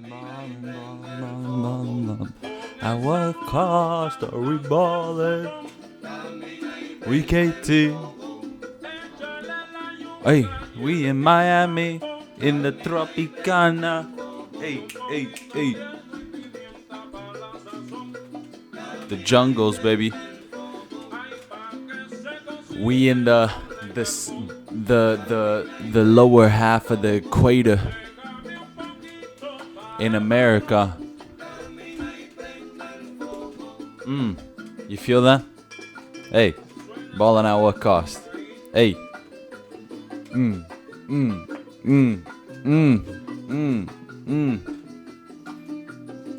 Ballin, ballin, ballin, ballin, ballin. At what cost are we ballin'? Week 18. Hey, we in Miami, in the Tropicana. Hey, hey, hey. The jungles, baby. We in the lower half of the equator in America. You feel that? Hey, ballin' at what cost? Hey.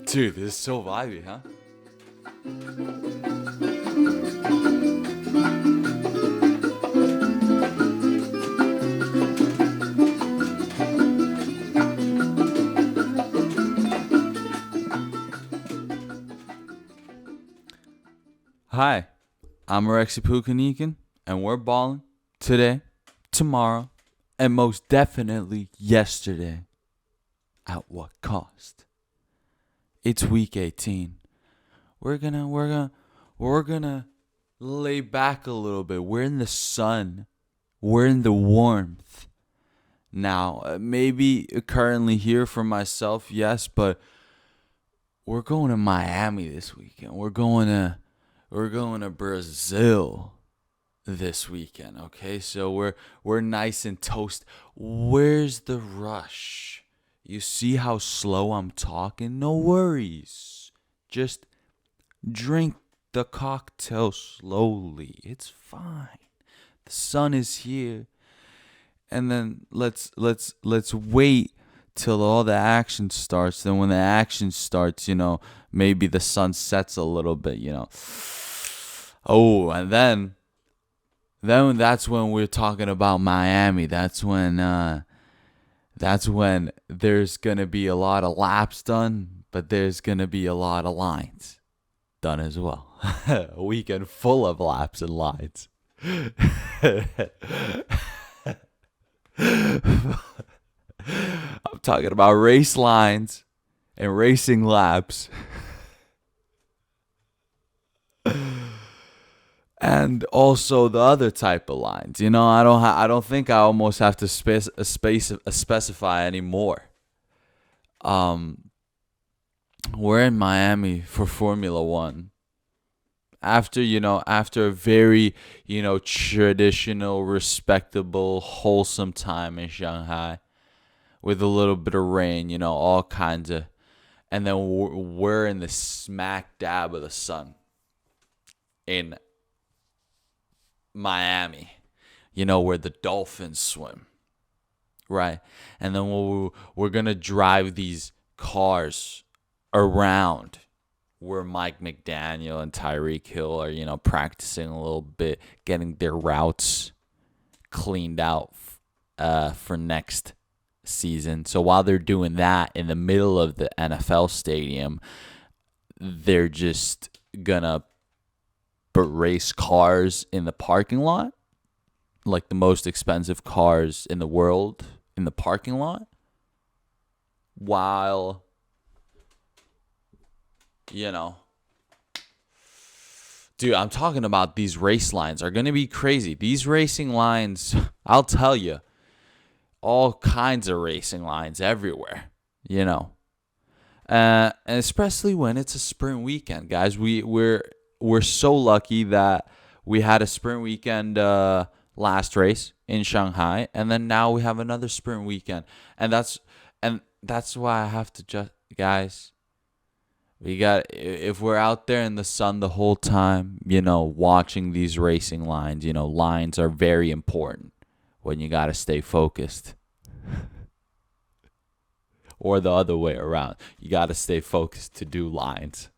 Dude, this is so vibey, huh? Hi, I'm Rexy Pukanikin, and we're ballin' today, tomorrow, and most definitely yesterday. At what cost? It's week 18. We're gonna lay back a little bit. We're in the sun. We're in the warmth. Now, maybe currently here for myself, yes, but we're going to Miami this weekend. We're going to Brazil this weekend, okay? So we're nice and toast. Where's the rush? You see how slow I'm talking? No worries. Just drink the cocktail slowly. It's fine. The sun is here. And then let's wait till all the action starts. Then when the action starts, maybe the sun sets a little bit, Oh, and then that's when we're talking about Miami. That's when there's gonna be a lot of laps done, but there's gonna be a lot of lines done as well. A weekend full of laps and lines. I'm talking about race lines and racing laps. And also the other type of lines. I don't think I almost have to specify anymore. We're in Miami for Formula One. After a very, traditional, respectable, wholesome time in Shanghai with a little bit of rain, all kinds of, and then we're in the smack dab of the sun in Miami, where the dolphins swim, right? And then we're going to drive these cars around where Mike McDaniel and Tyreek Hill are, practicing a little bit, getting their routes cleaned out for next season. So while they're doing that in the middle of the NFL stadium, they're just gonna race cars in the parking lot, like the most expensive cars in the world in the parking lot, while dude, I'm talking about these race lines are going to be crazy. These racing lines, I'll tell you, all kinds of racing lines everywhere, and especially when it's a sprint weekend, guys. We're so lucky that we had a sprint weekend last race in Shanghai, and then now we have another sprint weekend, and that's why I have to just, guys. If we're out there in the sun the whole time, watching these racing lines, lines are very important when you got to stay focused. Or the other way around. You got to stay focused to do lines.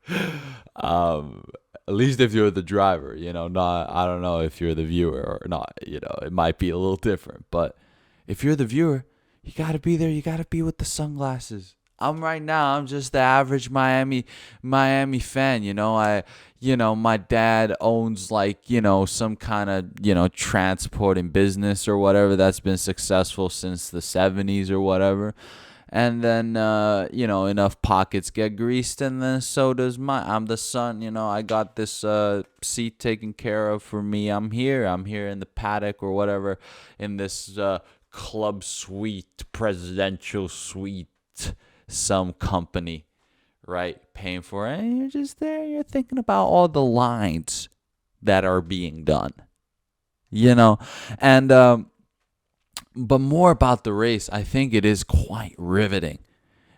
At least if you're the driver, not, I don't know if you're the viewer or not, it might be a little different. But if you're the viewer, you got to be there. You got to be with the sunglasses. I'm just the average Miami fan. My dad owns some kind of, transporting business or whatever that's been successful since the 70s or whatever. And then enough pockets get greased, and then so does I'm the son. I got this seat taken care of for me. I'm here in the paddock or whatever, in this club suite, presidential suite, some company, right, paying for it. And you're just there, you're thinking about all the lines that are being done, and but more about the race. I think it is quite riveting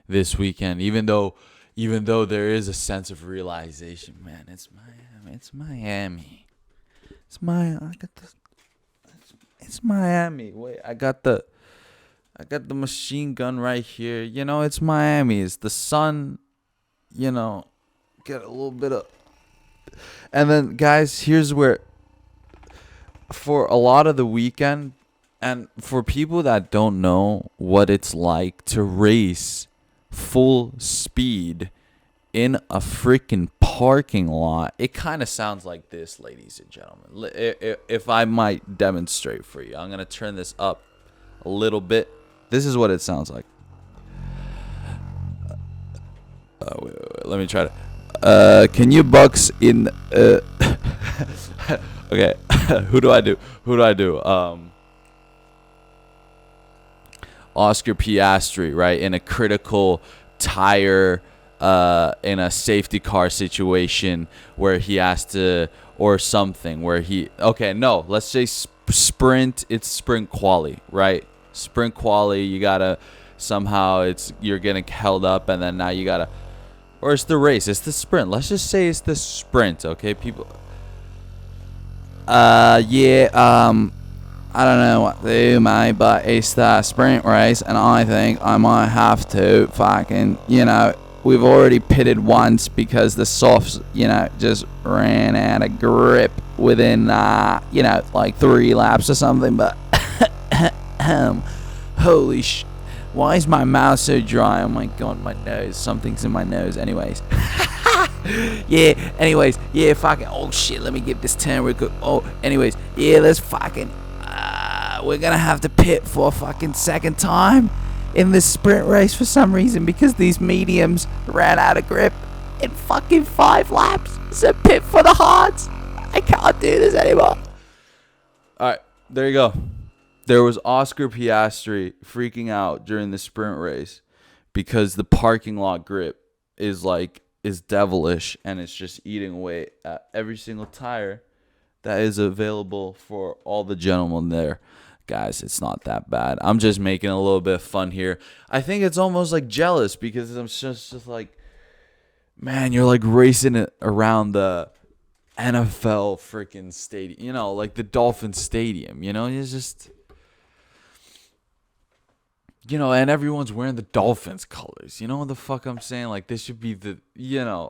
this weekend, even though there is a sense of realization. Man, it's Miami. It's Miami. Wait, I got the machine gun right here. It's Miami. It's the sun. Get a little bit of. And then, guys, here's where, for a lot of the weekend, and for people that don't know what it's like to race full speed in a freaking parking lot, it kind of sounds like this, ladies and gentlemen. If I might demonstrate for you, I'm going to turn this up a little bit. This is what it sounds like. Wait, let me try to. Can you bucks in? Okay, who do I do? Oscar Piastri, right, in a critical tire, in a safety car situation where he has to, or something where he. Okay, no, let's say sprint. It's sprint quali, right? Sprint quali. You gotta somehow you're getting held up, and then now you gotta. Or it's the race. It's the sprint. Let's just say it's the sprint, okay, people? I don't know what to do, mate, but it's the sprint race, and I think I might have to fucking, we've already pitted once because the softs, just ran out of grip within, like 3 laps or something, but, holy sh... Why is my mouth so dry? Oh my god, my nose. Something's in my nose. Anyways. Fucking. Oh shit, let me get this turn real quick. Oh, anyways. Yeah, let's fucking. We're gonna have to pit for a fucking second time in this sprint race for some reason because these mediums ran out of grip in fucking 5 laps. So pit for the hards. I can't do this anymore. Alright, there you go. There was Oscar Piastri freaking out during the sprint race because the parking lot grip is devilish, and it's just eating away at every single tire that is available for all the gentlemen there. Guys, it's not that bad. I'm just making a little bit of fun here. I think it's almost like jealous because I'm just like, man, you're like racing it around the NFL freaking stadium, like the Dolphin Stadium, it's just... and everyone's wearing the Dolphins colors. You know what the fuck I'm saying? Like, this should be the,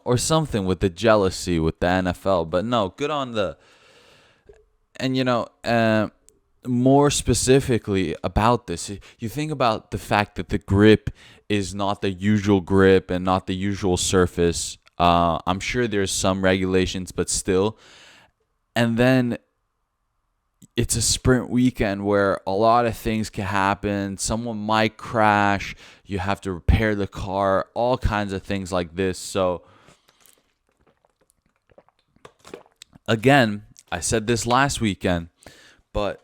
or something with the jealousy with the NFL. But no, good on the, and, more specifically about this, you think about the fact that the grip is not the usual grip and not the usual surface. I'm sure there's some regulations, but still. And then it's a sprint weekend where a lot of things can happen. Someone might crash. You have to repair the car. All kinds of things like this. So, again, I said this last weekend, but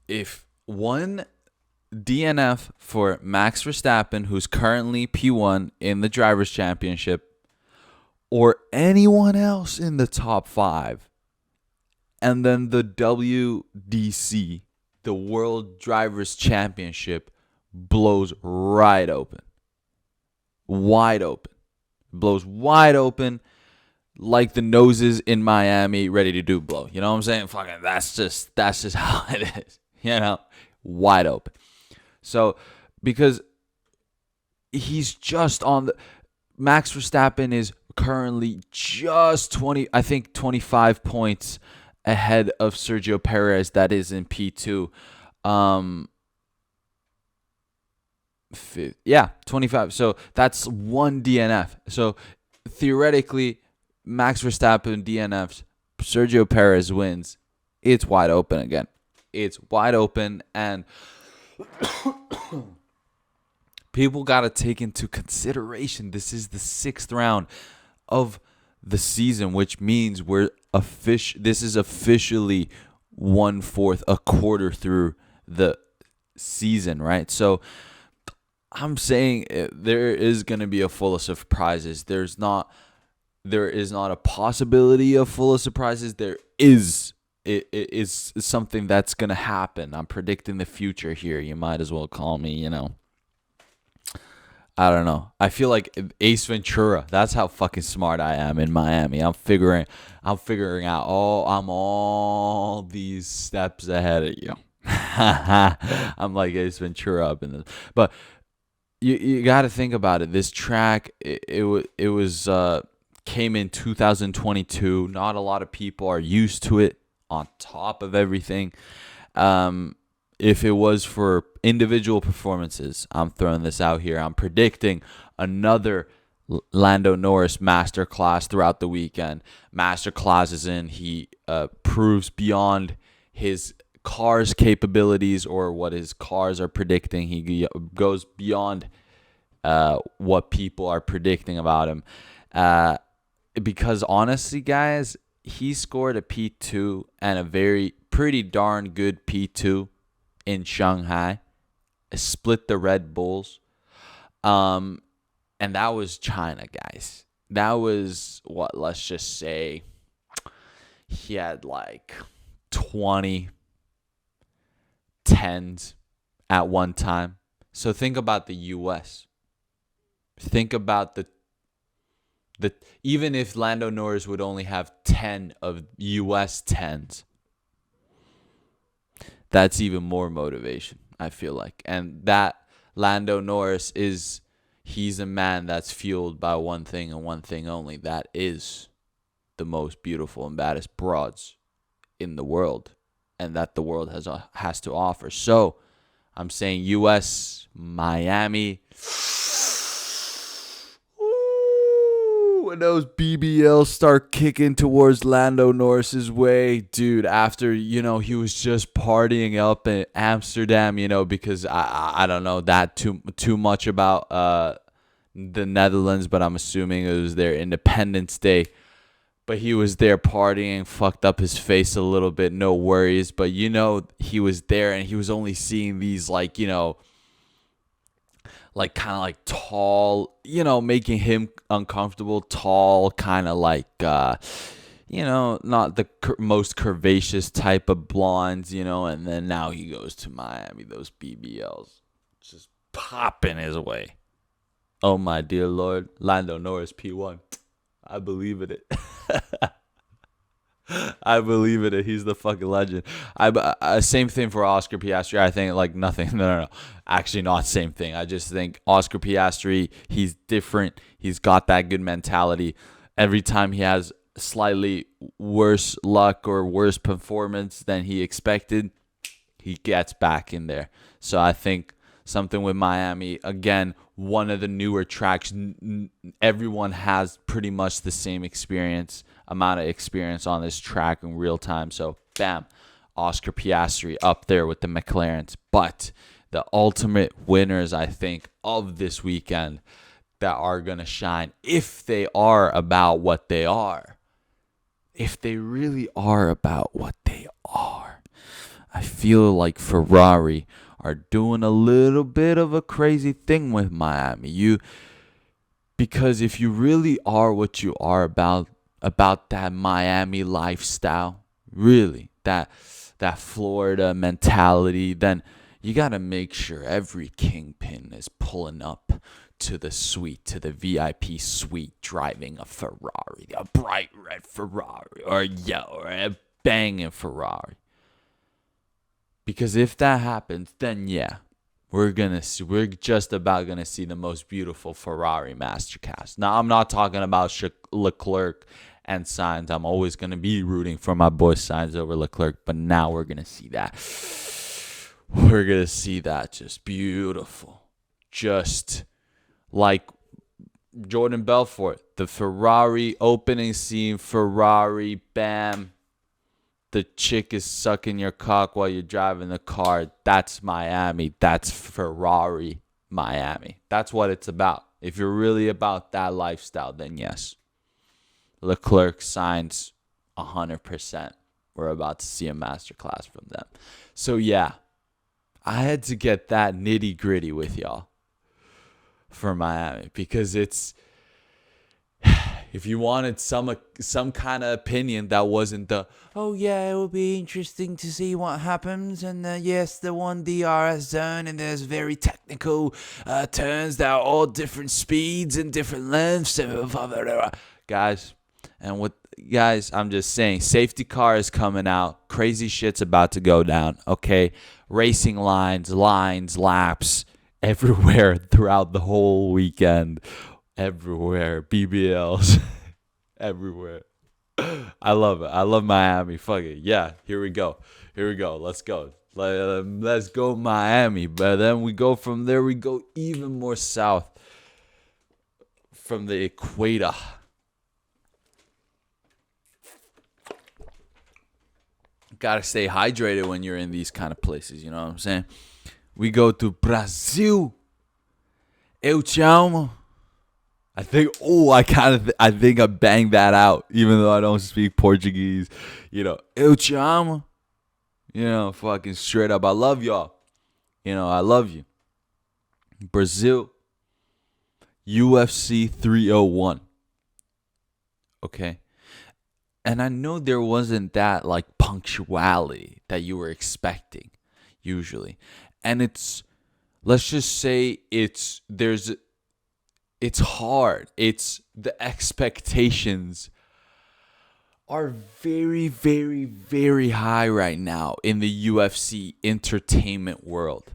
if one DNF for Max Verstappen, who's currently P1 in the Drivers' Championship, or anyone else in the top 5, and then the WDC, the World Drivers' Championship, blows right open. Wide open. Blows wide open like the noses in Miami ready to do blow. You know what I'm saying? Fucking that's just how it is. Wide open. So, because he's just on the... Max Verstappen is currently just 25 points ahead of Sergio Perez, that is in P2. 25. So that's one DNF. So theoretically, Max Verstappen DNFs, Sergio Perez wins. It's wide open again. It's wide open, and People got to take into consideration this is the 6th round of the season, which means this is officially 1/4, a quarter through the season, right? So I'm saying there is going to be a full of surprises. There is not a possibility of full of surprises. There is. It is something that's going to happen. I'm predicting the future here. You might as well call me, I don't know. I feel like Ace Ventura. That's how fucking smart I am in Miami. I'm figuring out. Oh, I'm all these steps ahead of you. I'm like Ace Ventura up in this. But you got to think about it. This track, it was came in 2022. Not a lot of people are used to it. On top of everything, if it was for individual performances, I'm throwing this out here. I'm predicting another Lando Norris masterclass throughout the weekend. Masterclass is in. He proves beyond his car's capabilities or what his cars are predicting. He goes beyond what people are predicting about him. Because honestly, guys, he scored a P2 and a pretty darn good P2 in Shanghai. Split the Red Bulls. And that was China, guys. That was let's just say he had like 20 10s at one time. So think about the US. Think about the even if Lando Norris would only have 10 of US 10s, that's even more motivation, I feel like. And that Lando Norris he's a man that's fueled by one thing and one thing only. That is the most beautiful and baddest broads in the world, and that the world has to offer. So I'm saying US, Miami. When those BBLs start kicking towards Lando Norris's way, dude, after, he was just partying up in Amsterdam, because I don't know that too much about the Netherlands, but I'm assuming it was their Independence Day. But he was there partying, fucked up his face a little bit, no worries. But, he was there and he was only seeing these, like kind of like tall, making him uncomfortable, tall, kind of like, not the most curvaceous type of blondes, and then now he goes to Miami, those BBLs just popping his way. Oh, my dear Lord, Lando Norris P1. I believe in it. I believe in it. He's the fucking legend. Same thing for Oscar Piastri. I think like nothing. No. Actually, not same thing. I just think Oscar Piastri, he's different. He's got that good mentality. Every time he has slightly worse luck or worse performance than he expected, he gets back in there. So I think something with Miami, again, one of the newer tracks. Everyone has pretty much the same amount of experience on this track in real time. So, bam, Oscar Piastri up there with the McLarens. But the ultimate winners, I think, of this weekend that are going to shine, if they are about what they are, if they really are about what they are, I feel like Ferrari are doing a little bit of a crazy thing with Miami. Because if you really are what you are about that Miami lifestyle, really, that Florida mentality, then you got to make sure every kingpin is pulling up to the suite, to the VIP suite, driving a Ferrari, a bright red Ferrari, or a yellow, or a banging Ferrari. Because if that happens, then yeah, we're just about gonna see the most beautiful Ferrari masterclass. Now, I'm not talking about Leclerc and Sainz. I'm always gonna be rooting for my boy Sainz over Leclerc, but now we're gonna see that. We're gonna see that just beautiful, just like Jordan Belfort, the Ferrari opening scene. Ferrari, bam. The chick is sucking your cock while you're driving the car. That's Miami. That's Ferrari Miami. That's what it's about. If you're really about that lifestyle, then yes. Leclerc signs 100%. We're about to see a masterclass from them. So yeah, I had to get that nitty gritty with y'all for Miami because it's, if you wanted some kind of opinion that wasn't the, oh yeah, it will be interesting to see what happens, and yes, the one DRS zone, and there's very technical turns that are all different speeds and different lengths, guys. And with guys, I'm just saying, safety car is coming out. Crazy shit's about to go down. Okay, racing lines, laps everywhere throughout the whole weekend. Everywhere, BBLs, everywhere. I love it. I love Miami. Fuck it. Yeah, here we go. Let's go. Let's go Miami. But then we go from there. We go even more south from the equator. Gotta stay hydrated when you're in these kind of places. You know what I'm saying? We go to Brazil. Eu te amo. I think I banged that out, even though I don't speak Portuguese. Eu te amo. Fucking straight up. I love y'all. I love you. Brazil, UFC 301. Okay. And I know there wasn't that like punctuality that you were expecting usually. And let's just say it's hard. The expectations are very, very, very high right now in the UFC entertainment world.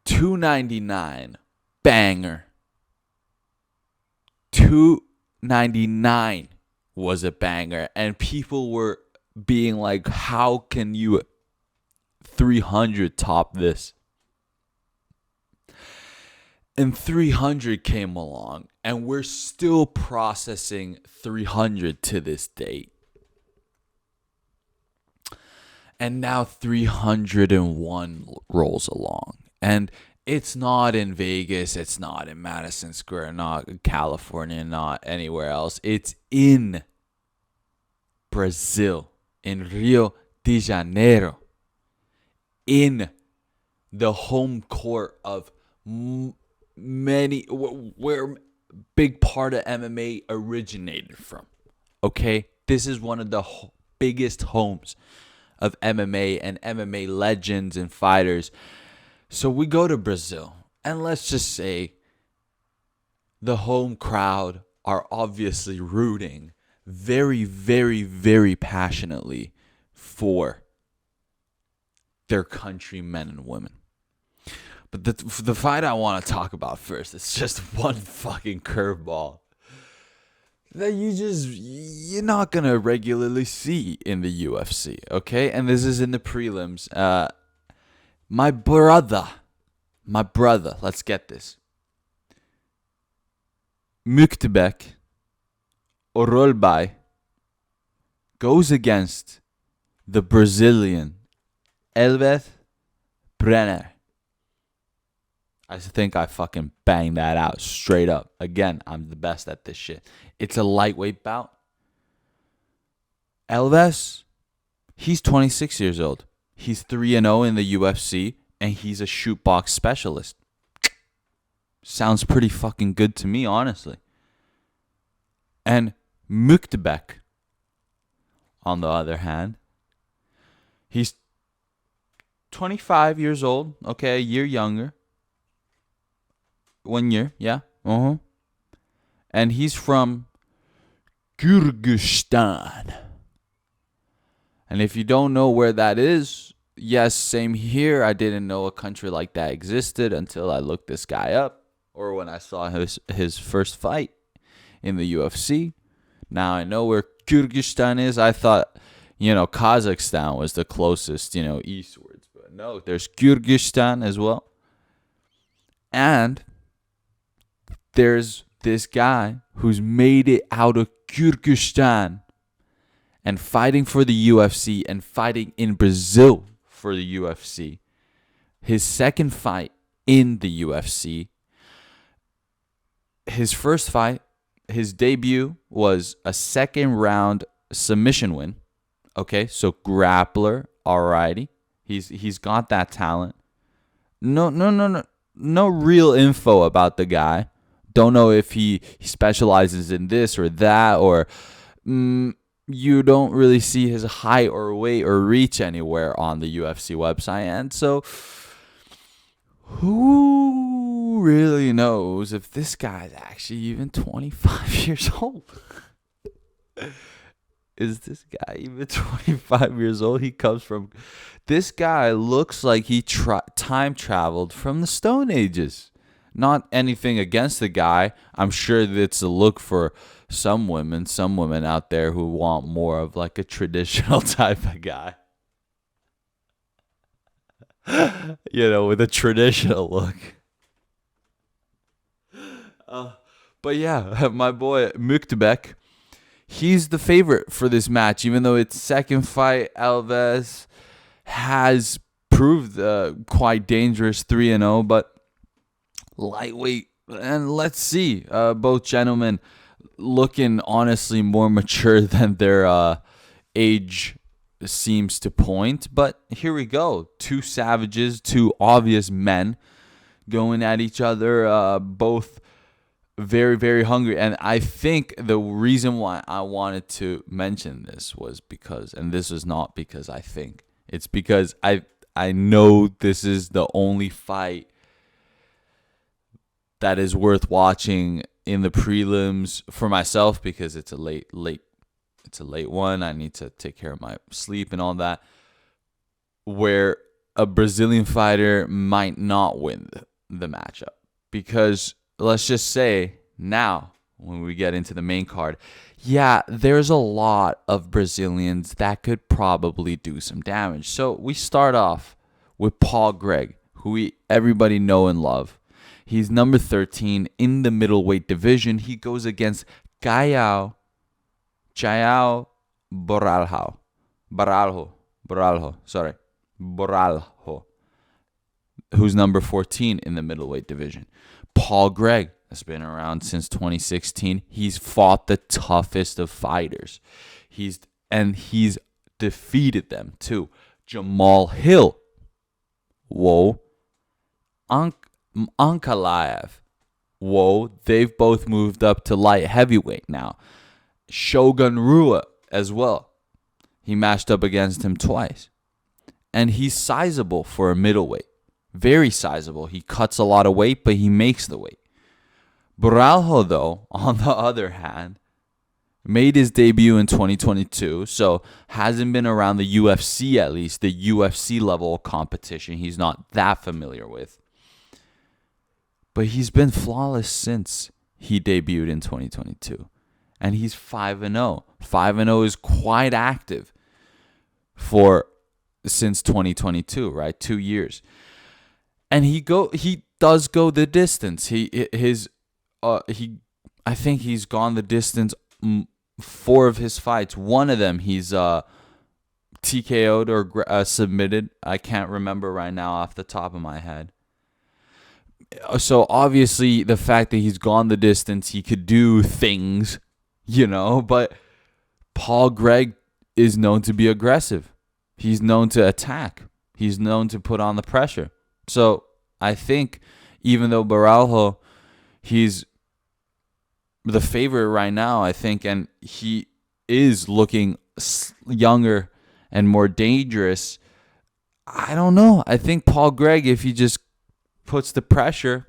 $299 banger. $299 was a banger, and people were being like, "How can you 300 top this?" And 300 came along, and we're still processing 300 to this date. And now 301 rolls along. And it's not in Vegas, it's not in Madison Square, not in California, not anywhere else. It's in Brazil, in Rio de Janeiro, in the home court of where big part of MMA originated from. Okay, this is one of the biggest homes of MMA and MMA legends and fighters. So we go to Brazil, and let's just say the home crowd are obviously rooting very, very, very passionately for their countrymen and women. But the fight I want to talk about first, it's just one fucking curveball that you're not going to regularly see in the UFC, okay? And this is in the prelims. My brother, let's get this. Muktebek Orolbai goes against the Brazilian Elvis Brenner. I think I fucking banged that out straight up. Again, I'm the best at this shit. It's a lightweight bout. Elvis, he's 26 years old. He's 3-0 in the UFC, and he's a shoot box specialist. Sounds pretty fucking good to me, honestly. And Muktebek, on the other hand, he's 25 years old. Okay, a year younger. 1 year, yeah. And he's from Kyrgyzstan. And if you don't know where that is, yes, same here. I didn't know a country like that existed until I looked this guy up, or when I saw his first fight in the UFC. Now I know where Kyrgyzstan is. I thought, Kazakhstan was the closest, eastwards. But no, there's Kyrgyzstan as well. And there's this guy who's made it out of Kyrgyzstan and fighting for the UFC and fighting in Brazil for the UFC. His second fight in the UFC. His first fight, his debut was a second round submission win. Okay, so grappler, alrighty. He's got that talent. No real info about the guy. Don't know if he specializes in this or that, or you don't really see his height or weight or reach anywhere on the UFC website. And so, who really knows if this guy's actually even 25 years old? Is this guy even 25 years old? He comes from... This guy looks like he time traveled from the Stone Ages. Not anything against the guy. I'm sure that it's a look for some women out there who want more of like a traditional type of guy. With a traditional look. But yeah, my boy Muktabek, he's the favorite for this match, even though it's second fight. Alves has proved quite dangerous, 3-0, but lightweight. And let's see, both gentlemen looking honestly more mature than their age seems to point. But here we go. Two savages, two obvious men going at each other, both very, very hungry. And I think the reason why I wanted to mention this was because, and this is not because I think, it's because I know this is the only fight that is worth watching in the prelims for myself, because it's a late one. I need to take care of my sleep and all that, where a Brazilian fighter might not win the matchup. Because let's just say now, when we get into the main card, yeah, there's a lot of Brazilians that could probably do some damage. So we start off with Paul Gregg, who everybody know and love. He's number 13 in the middleweight division. He goes against Chayao Boralho, who's number 14 in the middleweight division. Paul Gregg has been around since 2016. He's fought the toughest of fighters. He's defeated them too. Jamal Hill. Whoa. Ankalaev. Whoa. They've both moved up to light heavyweight now. Shogun Rua as well. He matched up against him twice. And he's sizable for a middleweight. Very sizable. He cuts a lot of weight, but he makes the weight. Boralho, though, on the other hand, made his debut in 2022, so hasn't been around the UFC, at least, the UFC level of competition. He's not that familiar with. But he's been flawless since he debuted in 2022. And he's 5-0. 5-0 is quite active since 2022, right? 2 years. And he does go the distance. I think he's gone the distance 4 of his fights. One of them he's TKO'd or submitted. I can't remember right now off the top of my head. So obviously the fact that he's gone the distance, he could do things, but Paul Gregg is known to be aggressive. He's known to attack. He's known to put on the pressure. So I think even though Boralho, he's the favorite right now, I think, and he is looking younger and more dangerous, I don't know. I think Paul Gregg, if he just puts the pressure,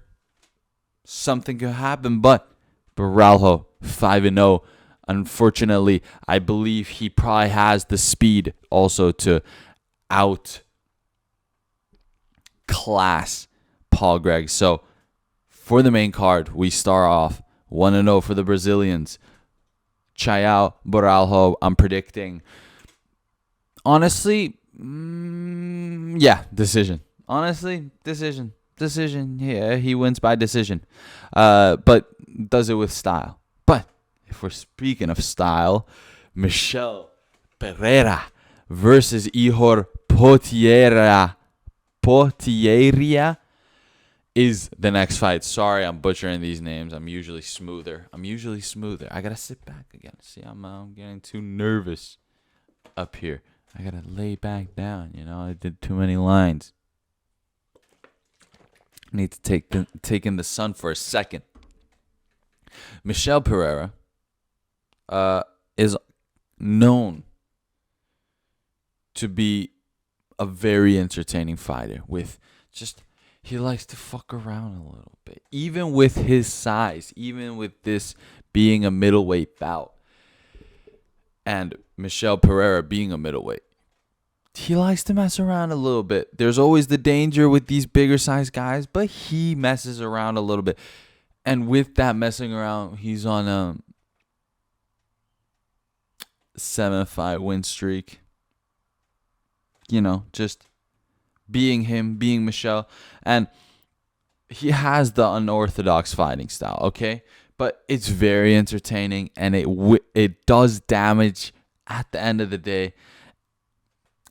something could happen. But Boralho, 5-0. Unfortunately, I believe he probably has the speed also to outclass Paul Gregg. So for the main card, we start off 1-0 for the Brazilians. Chayao Boralho, I'm predicting. Honestly, decision. Honestly, decision. Yeah, he wins by decision. But does it with style. But if we're speaking of style, Michel Pereira versus Ihor Potieria is the next fight. Sorry, I'm butchering these names. I'm usually smoother. I gotta sit back again. See, I'm getting too nervous up here. I gotta lay back down. I did too many lines. Need to take in the sun for a second. Michel Pereira is known to be a very entertaining fighter with he likes to fuck around a little bit. Even with his size, even with this being a middleweight bout, and Michel Pereira being a middleweight, he likes to mess around a little bit. There's always the danger with these bigger size guys, but he messes around a little bit. And with that messing around, he's on a 7-5 win streak. Just being him, being Michel. And he has the unorthodox fighting style, okay? But it's very entertaining, and it does damage at the end of the day.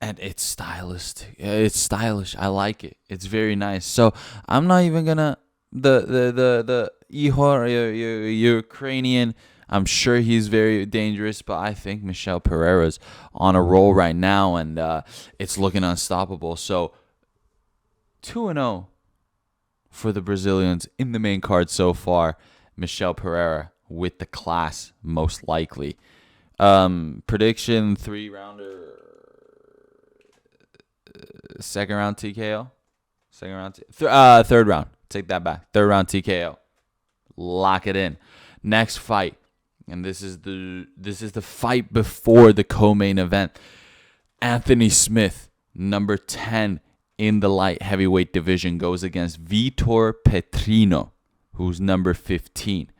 And it's stylish. It's stylish. I like it. It's very nice. So I'm not even gonna the Ihor Ukrainian. I'm sure he's very dangerous, but I think Michel Pereira's on a roll right now, and it's looking unstoppable. So 2-0 for the Brazilians in the main card so far. Michel Pereira with the class, most likely. Prediction 3-rounder. Second round TKO. Third round. Take that back. Third round TKO. Lock it in. Next fight, and this is the fight before the co-main event. Anthony Smith, number 10 in the light heavyweight division, goes against Vitor Petrino, who's number 15.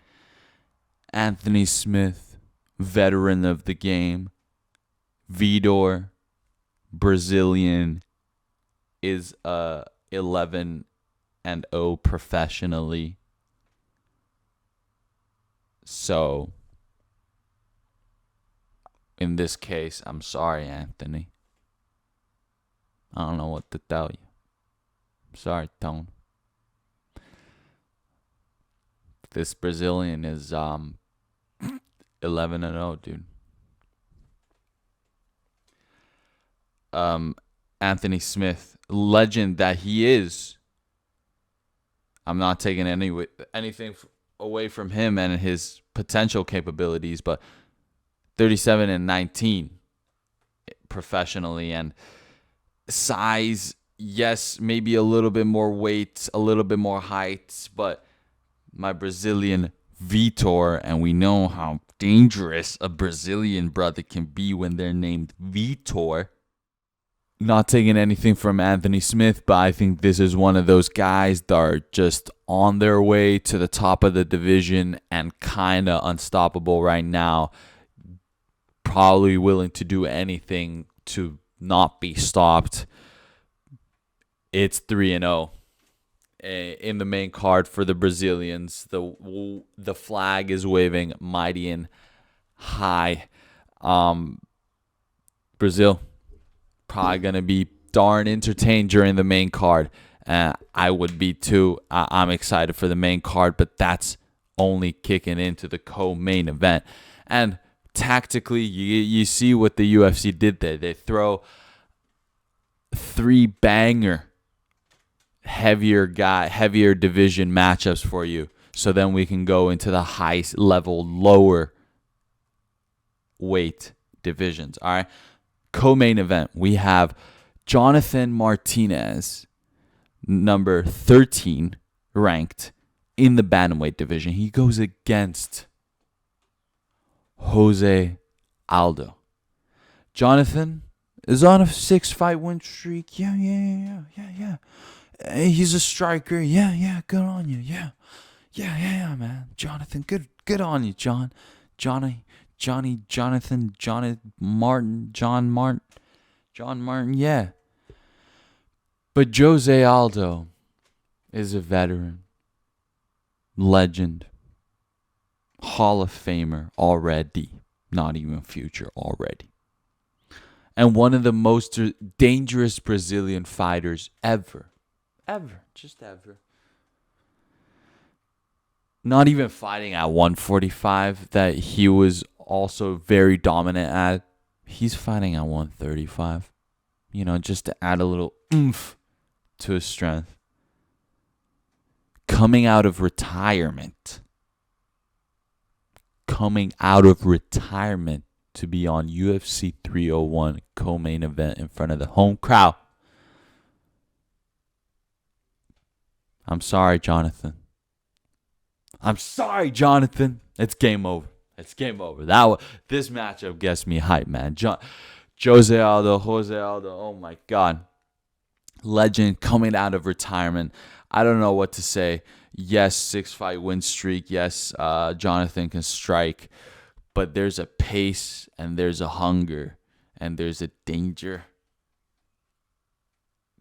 Anthony Smith, veteran of the game. Vitor, Brazilian, is 11-0 professionally. So, in this case, I'm sorry, Anthony. I don't know what to tell you. I'm sorry, Tone. This Brazilian is 11-0, dude. Anthony Smith, legend that he is. I'm not taking anything away from him and his potential capabilities, but 37-19 professionally, and size, yes, maybe a little bit more weight, a little bit more height, but my Brazilian Vitor, and we know how dangerous a Brazilian brother can be when they're named Vitor. Not taking anything from Anthony Smith, but I think this is one of those guys that are just on their way to the top of the division and kind of unstoppable right now. Probably willing to do anything to not be stopped. It's 3-0 in the main card for the Brazilians. The flag is waving mighty and high. Brazil probably going to be darn entertained during the main card. I would be too. I'm excited for the main card, but that's only kicking into the co-main event. And tactically, you see what the UFC did there. They throw 3 banger, heavier division matchups for you. So then we can go into the high level, lower weight divisions. All right. Co-main event, we have Jonathan Martinez, number 13 ranked in the bantamweight division. He goes against Jose Aldo. Jonathan is on a 6-fight win streak. Yeah. He's a striker. Yeah. Good on you. Yeah, man. Jonathan, good on you, John Martin, yeah. But Jose Aldo is a veteran, legend, Hall of Famer already, not even future already. And one of the most dangerous Brazilian fighters ever. not even fighting at 145 that he was also very dominant at. He's fighting at 135, just to add a little oomph to his strength. Coming out of retirement to be on UFC 301 co-main event in front of the home crowd. I'm sorry, Jonathan. It's game over. This matchup gets me hyped, man. Jose Aldo, oh my God. Legend coming out of retirement. I don't know what to say. Yes, 6-fight win streak. Yes, Jonathan can strike. But there's a pace and there's a hunger and there's a danger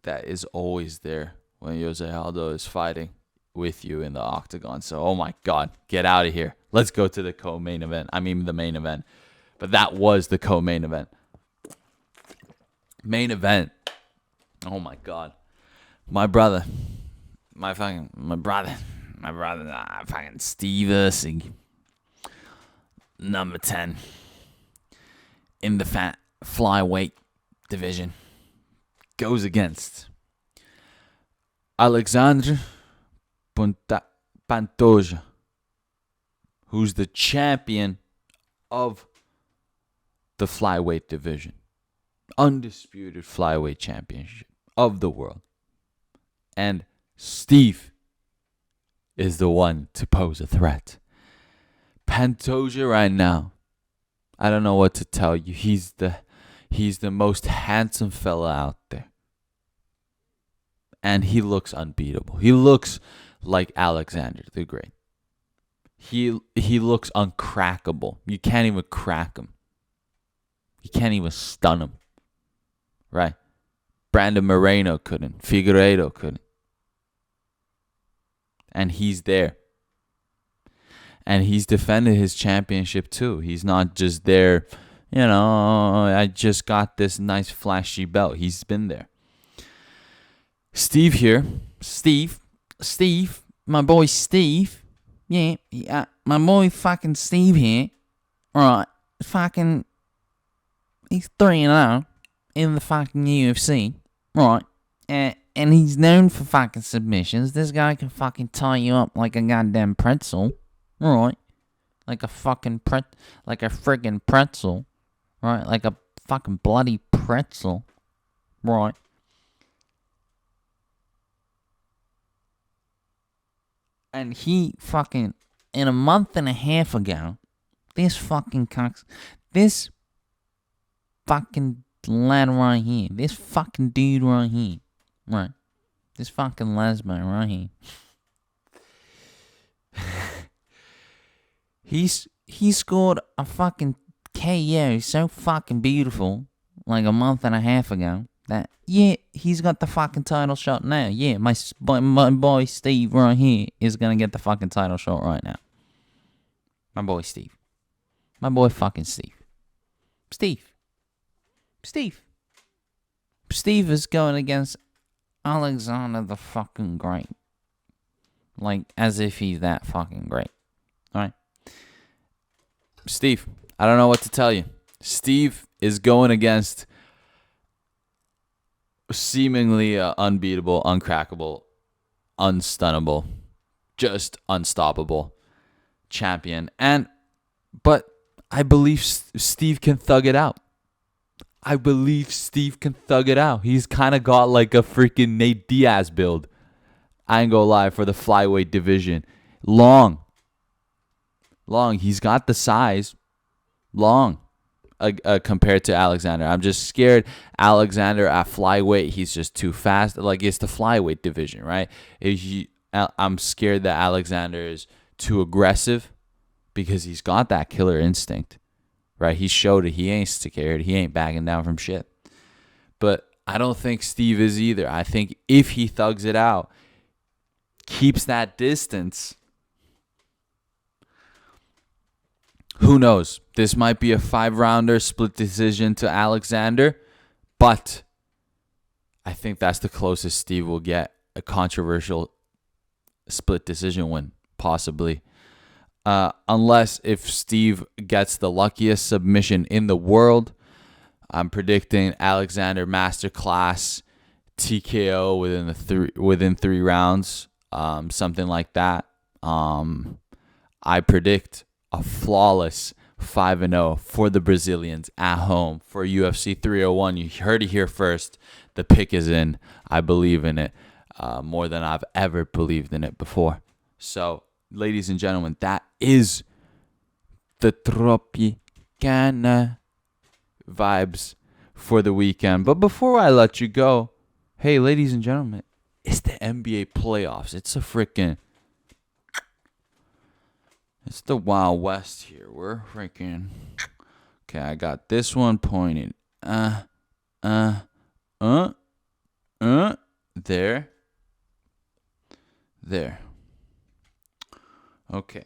that is always there when Jose Aldo is fighting with you in the octagon. So, oh my God, get out of here. Let's go to the co-main event. I mean, the main event. But that was the co-main event. Main event. Oh my God. My brother, fucking Steve Ursig, number 10 in the fat flyweight division, goes against Alexandre Pantoja, who's the champion of the flyweight division, undisputed flyweight championship of the world. And Steve is the one to pose a threat. Pantoja right now, I don't know what to tell you. He's the most handsome fella out there. And he looks unbeatable. He looks like Alexander the Great. He looks uncrackable. You can't even crack him. You can't even stun him. Right? Brandon Moreno couldn't. Figueiredo couldn't. And he's there. And he's defended his championship too. He's not just there, I just got this nice flashy belt. He's been there. Steve here. Steve, my boy Steve. Yeah, my boy fucking Steve here. Right, fucking, he's 3-0 in the fucking UFC. Right, and he's known for fucking submissions. This guy can fucking tie you up like a goddamn pretzel. Right, like a fucking like a friggin' pretzel. Right, like a fucking bloody pretzel. Right. And he fucking, in a month and a half ago, this fucking lad right here, this fucking dude right here, right, this fucking lesbian right here, he scored a fucking KO so fucking beautiful, like a month and a half ago, that, yeah, he's got the fucking title shot now. Yeah, my boy Steve right here is going to get the fucking title shot right now. My boy Steve. My boy fucking Steve. Steve is going against Alexander the fucking Great. Like, as if he's that fucking great. Alright? Steve, I don't know what to tell you. Steve is going against seemingly unbeatable, uncrackable, unstunnable, just unstoppable champion. But I believe Steve can thug it out. He's kind of got like a freaking Nate Diaz build. I ain't gonna lie, for the flyweight division. Long. He's got the size. Long. Compared to Alexander. I'm just scared Alexander at flyweight, he's just too fast. Like, it's the flyweight division, right? I'm scared that Alexander is too aggressive because he's got that killer instinct, right? He showed it. He ain't scared. He ain't backing down from shit. But I don't think Steve is either. I think if he thugs it out, keeps that distance, who knows? This might be a 5-rounder split decision to Alexander, but I think that's the closest Steve will get a controversial split decision win, possibly. Unless if Steve gets the luckiest submission in the world, I'm predicting Alexander Masterclass TKO within 3 rounds, something like that. I predict a flawless 5-0 for the Brazilians at home for UFC 301. You heard it here first. The pick is in. I believe in it more than I've ever believed in it before. So, ladies and gentlemen, that is the Tropicana vibes for the weekend. But before I let you go, hey, ladies and gentlemen, it's the NBA playoffs. It's the Wild West here. We're freaking. Okay, I got this one pointed. There. Okay.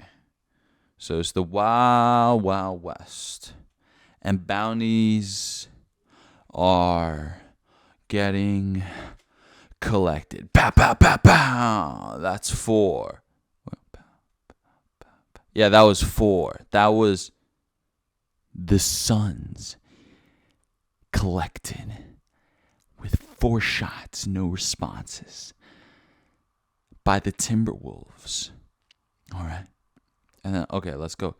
So it's the Wild West. And bounties are getting collected. Pow, pow, pow, pow. That's 4. Yeah, that was 4. That was the Suns collected with 4 shots, no responses by the Timberwolves. All right. And then, okay, let's go.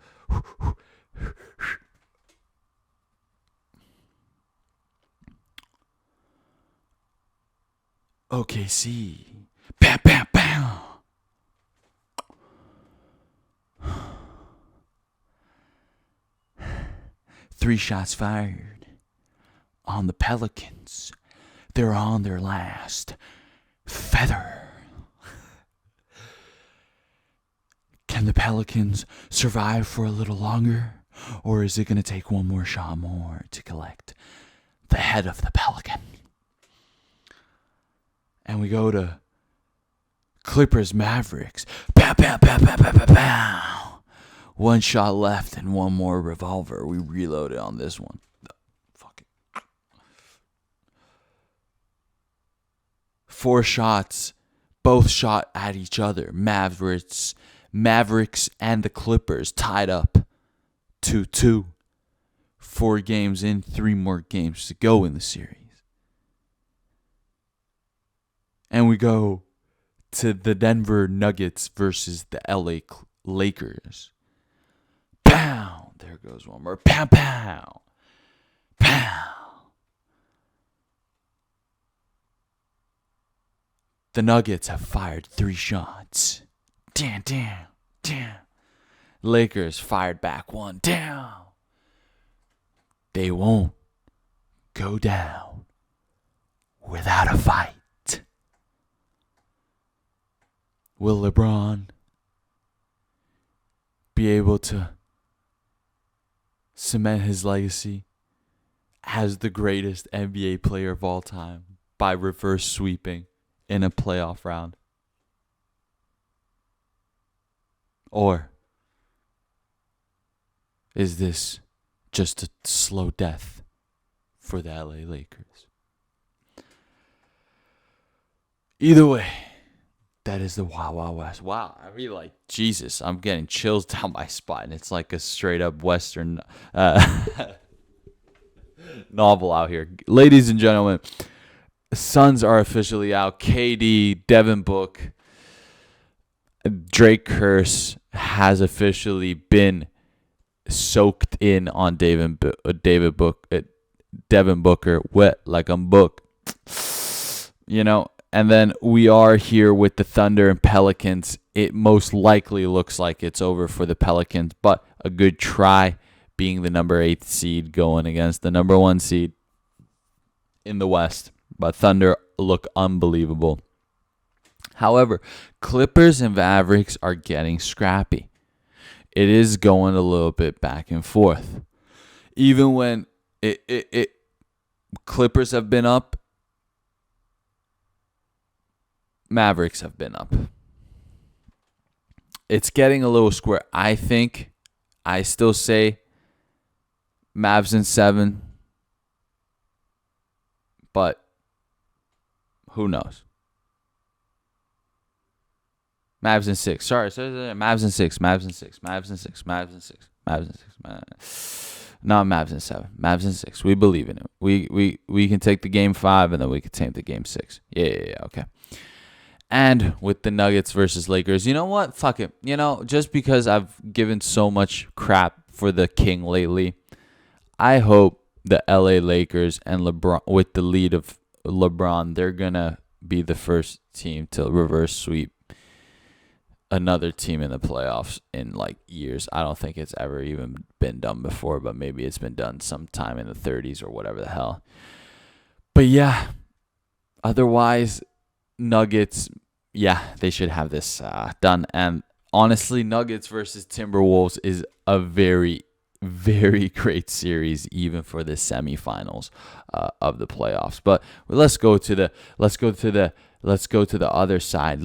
OKC. Bam, bam, bam. Three shots fired on the Pelicans. They're on their last feather. Can the Pelicans survive for a little longer? Or is it going to take one more shot more to collect the head of the Pelican? And we go to Clippers Mavericks. Pow, pow, pow, pow, pow, pow, pow. 1 shot left and 1 more revolver. We reloaded on this one. Fuck it. 4 shots, both shot at each other. Mavericks and the Clippers tied up 2-2. 4 games in, 3 more games to go in the series. And we go to the Denver Nuggets versus the LA Lakers. Pow! There goes one more. Pow, pow. Pow. The Nuggets have fired 3 shots. Damn, damn, damn. Lakers fired back 1. Down. They won't go down without a fight. Will LeBron be able to cement his legacy as the greatest NBA player of all time by reverse sweeping in a playoff round? Or is this just a slow death for the LA Lakers? Either way, that is the Wild West. Wow, I mean, like, Jesus, I'm getting chills down my spine. It's like a straight up Western novel out here. Ladies and gentlemen, Suns are officially out. KD, Devin Book, Drake Curse has officially been soaked in on Devin Booker, wet like I'm book. You know, and then we are here with the Thunder and Pelicans. It most likely looks like it's over for the Pelicans, but a good try being the number 8 seed going against the number 1 seed in the West. But Thunder look unbelievable. However, Clippers and Mavericks are getting scrappy. It is going a little bit back and forth. Even when Clippers have been up, Mavericks have been up. It's getting a little square. I still say Mavs in 7, but who knows? Mavs in six. Sorry. Mavs in six. Mavs in six. Mavs in six. Mavs in six. Mavs in six. Not Mavs in seven. Mavs in six. We believe in it. We can take the game 5 and then we can take the game 6. Yeah. Okay. And with the Nuggets versus Lakers, you know what? Fuck it. Just because I've given so much crap for the King lately, I hope the LA Lakers and LeBron, with the lead of LeBron, they're gonna be the first team to reverse sweep another team in the playoffs in like years. I don't think it's ever even been done before, but maybe it's been done sometime in the 30s or whatever the hell. But yeah, otherwise, Nuggets, yeah, they should have this done. And honestly, Nuggets versus Timberwolves is a very, very great series, even for the semifinals of the playoffs. But let's go to the other side.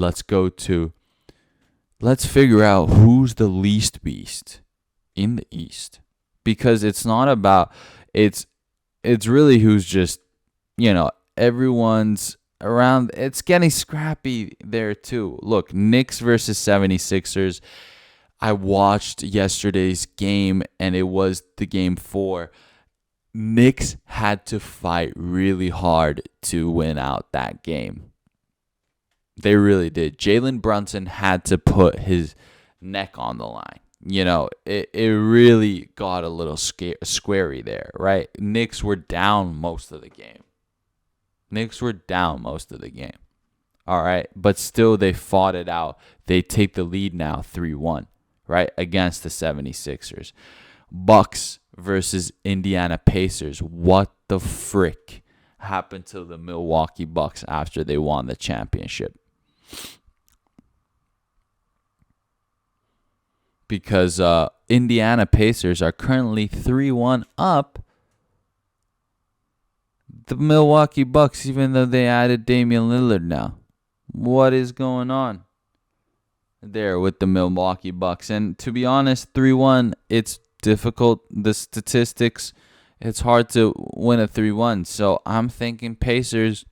Let's figure out who's the least beast in the East, because it's not about it's really who's just everyone's around. It's getting scrappy there too. Look, Knicks versus 76ers. I watched yesterday's game, and it was the game 4. Knicks had to fight really hard to win out that game. They really did. Jalen Brunson had to put his neck on the line. It really got a little squarey there, right? Knicks were down most of the game. All right, but still they fought it out. They take the lead now 3-1, right, against the 76ers. Bucks versus Indiana Pacers. What the frick happened to the Milwaukee Bucks after they won the championship? Because Indiana Pacers are currently 3-1 up the Milwaukee Bucks, even though they added Damian Lillard now. What is going on there with the Milwaukee Bucks? And to be honest, 3-1, it's difficult. The statistics, it's hard to win a 3-1. So I'm thinking Pacers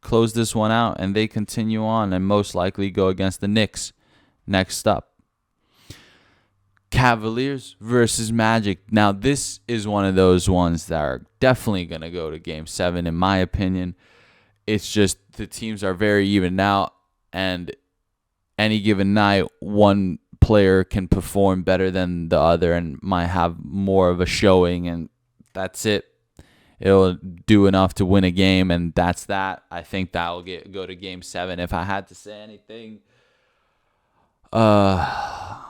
close this one out and they continue on and most likely go against the Knicks next up. Cavaliers versus Magic. Now, this is one of those ones that are definitely going to go to Game 7, in my opinion. It's just the teams are very even now, and any given night, one player can perform better than the other and might have more of a showing, and that's it. It'll do enough to win a game, and that's that. I think that will go to Game 7. If I had to say anything, I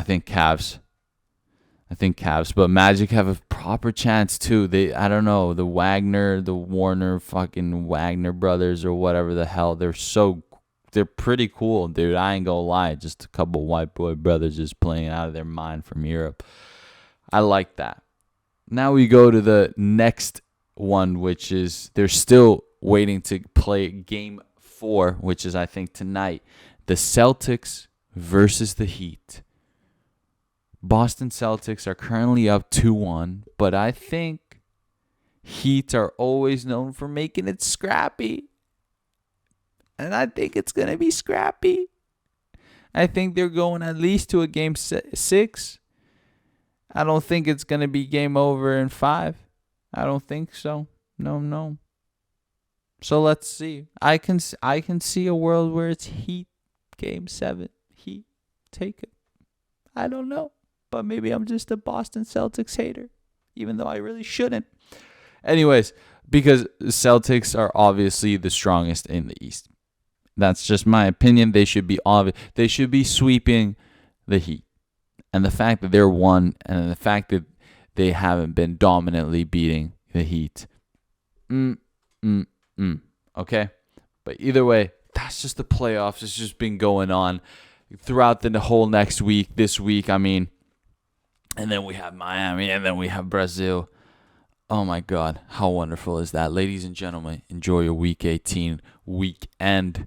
think Cavs, but Magic have a proper chance too. I don't know, the Warner fucking Wagner brothers or whatever the hell. They're pretty cool, dude. I ain't gonna lie. Just a couple white boy brothers just playing out of their mind from Europe. I like that. Now we go to the next one, which is they're still waiting to play Game 4, which is I think tonight. The Celtics versus the Heat. Boston Celtics are currently up 2-1, but I think Heat are always known for making it scrappy. And I think it's going to be scrappy. I think they're going at least to a Game 6. I don't think it's going to be game over in 5. I don't think so. No. So let's see. I can see a world where it's Heat Game 7. Heat take it. I don't know. But maybe I'm just a Boston Celtics hater, even though I really shouldn't. Anyways, because Celtics are obviously the strongest in the East. That's just my opinion. They should be sweeping the Heat. And the fact that they're 1 and the fact that they haven't been dominantly beating the Heat. Okay? But either way, that's just the playoffs. It's just been going on throughout the whole next week. This week, I mean, and then we have Miami, and then we have Brazil. Oh, my God. How wonderful is that? Ladies and gentlemen, enjoy your Week 18 weekend.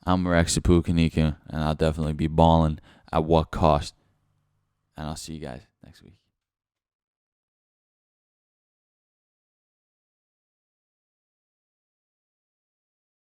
I'm Rex Pukanika, and I'll definitely be balling at what cost. And I'll see you guys next week.